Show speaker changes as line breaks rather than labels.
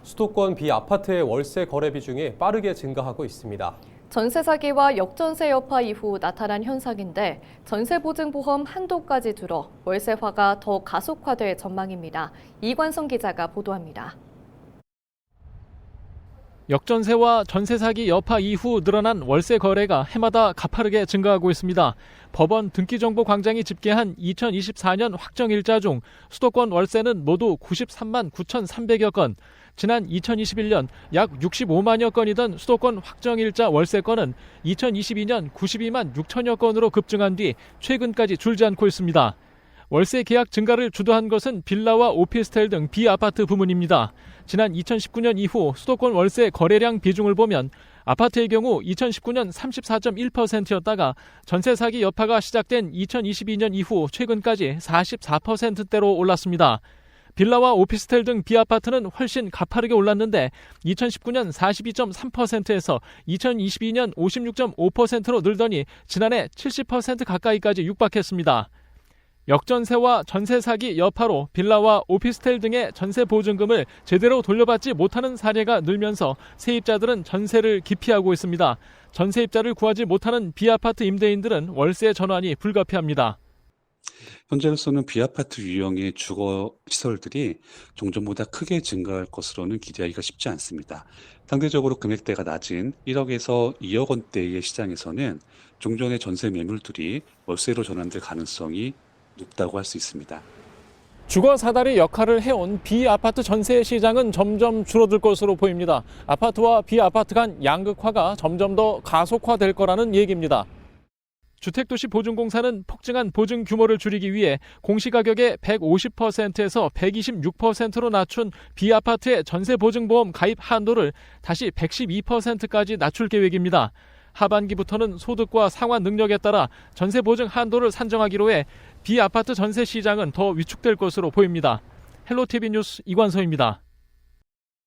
수도권 비아파트의 월세 거래 비중이 빠르게 증가하고 있습니다.
전세 사기와 역전세 여파 이후 나타난 현상인데 전세보증보험 한도까지 들어 월세화가 더 가속화될 전망입니다. 이관성 기자가 보도합니다.
역전세와 전세 사기 여파 이후 늘어난 월세 거래가 해마다 가파르게 증가하고 있습니다. 법원 등기정보광장이 집계한 2024년 확정일자 중 수도권 월세는 모두 93만 9,300여 건, 지난 2021년 약 65만여 건이던 수도권 확정일자 월세건은 2022년 92만 6천여 건으로 급증한 뒤 최근까지 줄지 않고 있습니다. 월세 계약 증가를 주도한 것은 빌라와 오피스텔 등 비아파트 부문입니다. 지난 2019년 이후 수도권 월세 거래량 비중을 보면 아파트의 경우 2019년 34.1%였다가 전세 사기 여파가 시작된 2022년 이후 최근까지 44%대로 올랐습니다. 빌라와 오피스텔 등 비아파트는 훨씬 가파르게 올랐는데 2019년 42.3%에서 2022년 56.5%로 늘더니 지난해 70% 가까이까지 육박했습니다. 역전세와 전세 사기 여파로 빌라와 오피스텔 등의 전세 보증금을 제대로 돌려받지 못하는 사례가 늘면서 세입자들은 전세를 기피하고 있습니다. 전세입자를 구하지 못하는 비아파트 임대인들은 월세 전환이 불가피합니다.
현재로서는 비아파트 유형의 주거 시설들이 종전보다 크게 증가할 것으로는 기대하기가 쉽지 않습니다. 상대적으로 금액대가 낮은 1억에서 2억 원대의 시장에서는 종전의 전세 매물들이 월세로 전환될 가능성이 높다고 할 수 있습니다.
주거 사다리 역할을 해온 비아파트 전세 시장은 점점 줄어들 것으로 보입니다. 아파트와 비아파트 간 양극화가 점점 더 가속화될 거라는 얘기입니다. 주택도시보증공사는 폭증한 보증 규모를 줄이기 위해 공시가격의 150%에서 126%로 낮춘 비아파트의 전세보증보험 가입 한도를 다시 112%까지 낮출 계획입니다. 하반기부터는 소득과 상환 능력에 따라 전세보증 한도를 산정하기로 해 비아파트 전세 시장은 더 위축될 것으로 보입니다. 헬로티비 뉴스 이관서입니다.